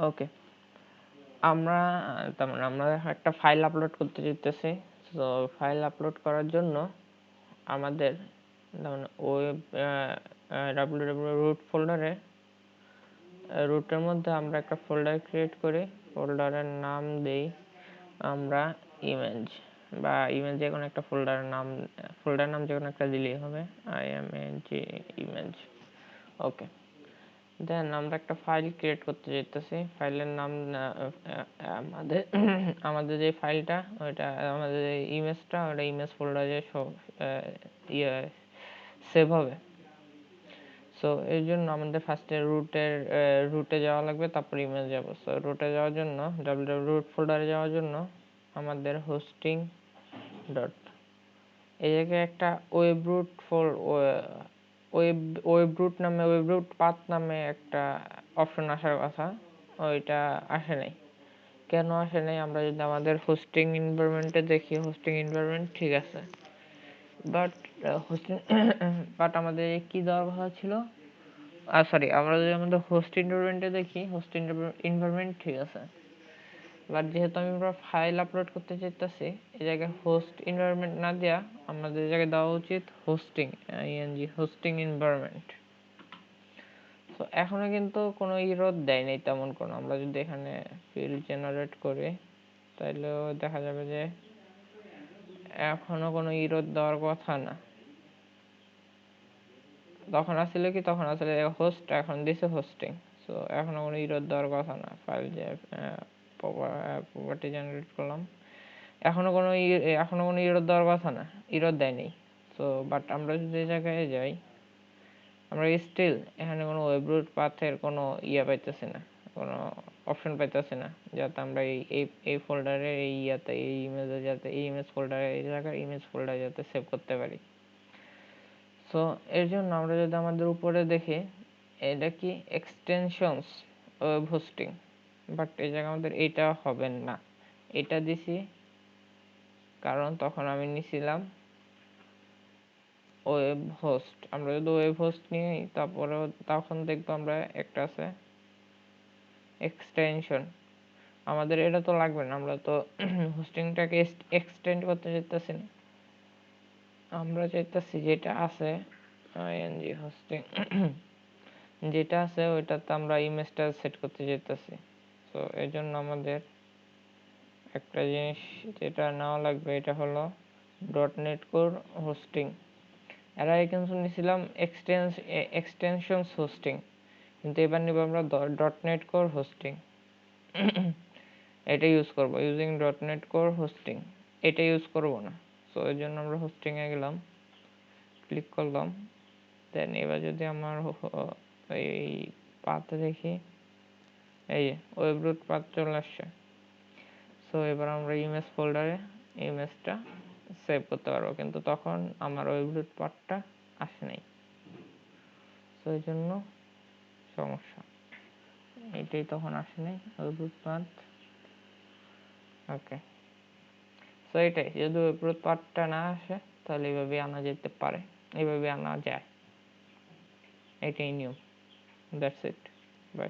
ওকে, আমরা তার মানে আমরা একটা ফাইল আপলোড করতে যেতেছি। তো ফাইল আপলোড করার জন্য আমাদের যেমন ওয়েব www root ফোল্ডারে রুটের মধ্যে আমরা একটা ফোল্ডার ক্রিয়েট করি। ফোল্ডারের নাম দেই আমরা ইমেজ, বা ইমেজ যে কোনো একটা ফোল্ডার নাম যে কোনো একটা দিলেই হবে, img ওকে। দেন আমরা একটা ফাইল ক্রিয়েট করতে যেতেছি। ফাইলের নাম আমাদের আমাদের যে ফাইলটা, ওইটা আমাদের ইমেজটা ওটা ইমেজ ফোল্ডারে সেভ হবে। সো এর জন্য আমাদের ফার্স্টে রুটে যাওয়া লাগবে, তারপর ইমেজ যাব। সো রুটে যাওয়ার জন্য www ফোল্ডারে যাওয়ার জন্য আমাদের হোস্টিং ডট এই জায়গায় একটা ওয়েবরুট নামে ওয়েবরুট পাথ নামে একটা অপশন আসার কথা, ওইটা আসে নাই। কেন আসে নাই? আমরা যদি আমাদের হোস্টিং এনভায়রনমেন্টে দেখি, হোস্টিং এনভায়রনমেন্ট ঠিক আছে, বাট আমাদের কি দেওয়ার কথা ছিল, সরি, আমরা যদি আমাদের হোস্ট এনভায়রনমেন্টে দেখি, হোস্ট এনভায়রনমেন্ট ঠিক আছে, বাট যেহেতু আমি ফাইল আপলোড করতে চাইতেছি, এই জায়গায় হোস্ট এনভায়রনমেন্ট না দেওয়া আমাদের জায়গায় দেওয়া উচিত হোস্টিং এনভায়রনমেন্ট। তো এখনো কিন্তু কোনো ইরর দেয় নাই তেমন কোনো। আমরা যদি এখানে ফিল্ড জেনারেট করি, তাহলেও দেখা যাবে যে এখনো কোনো ইরর দেওয়ার কথা না। তখন আসলে হোস্ট, এখন দিছে হোস্টিং। সো এখনো কোনো ইরর দেওয়ার কথা না। ফাইল যে প্রপার্টি জেনারেট করলাম, এখনো কোনো ইরর দেওয়ার কথা না, ইরর দেয়নি। সো বাট আমরা যদি এই জায়গায় যাই, আমরা স্টিল এখানে কোনো ওয়েবরুট পাথের কোনো পাইতেছি না, কোনো অপশন পাইতেছি না, যাতে আমরা এই ফোল্ডারে এই ইমেজে যাতে এই ইমেজ ফোল্ডারে এই জায়গায় ইমেজ ফোল্ডারে যাতে সেভ করতে পারি। সো এর জন্য আমরা যদি আমাদের উপরে দেখি, এটা কি এক্সটেনশনস ওয়েব হোস্টিং, বাট এই জায়গায় আমাদের এটা হবে না। এটা দিছি কারণ তখন আমি নিছিলাম ওয়েব হোস্ট। আমরা যদি ওয়েব হোস্ট নিই, তারপরে তখন দেখবো আমরা একটা আছে এক্সটেনশন। আমাদের এটা তো লাগবে না, আমরা তো হোস্টিংটাকে এক্সটেন্ড করতে চাইতেছি না। আমরা চাইতেছি যেটা আছে হোস্টিং যেটা আছে ওইটাতে আমরা ইমেজটা সেট করতে চাইতেছি। তো এর জন্য আমাদের একটা জিনিস যেটা নেওয়া লাগবে, এটা হলো .NetCore হোস্টিং। এর আগে কিন্তু নিয়েছিলাম এক্সটেনশনস হোস্টিং, কিন্তু এবার নিব আমরা .NetCore হোস্টিং। এটা ইউজ করব, ইউজিং .NetCore হোস্টিং, এটা ইউজ করব না। সো এর জন্য আমরা হোস্টিং এ গেলাম, ক্লিক করলাম। দেন এবার যদি আমার এই পাথে দেখি, এই ওয়েবরুট পাথ চলে আসছে। সো এবার আমরা ইমেজ ফোল্ডারে ইমেজটা সেভ করতে পারবো, কিন্তু তখন আমার ওয়েবরুট পাথটা আসে নাই। সো এই জন্য সমস্যা, এটাই তখন আসে নাই ওয়েবরুট পাথ। ওকে, সো এটাই, যদি ওয়েবরুট পাথটা না আসে তাহলে এইভাবে আনা যেতে পারে, এইভাবে আনা যায়, এটাই নিয়ম। That's it, by.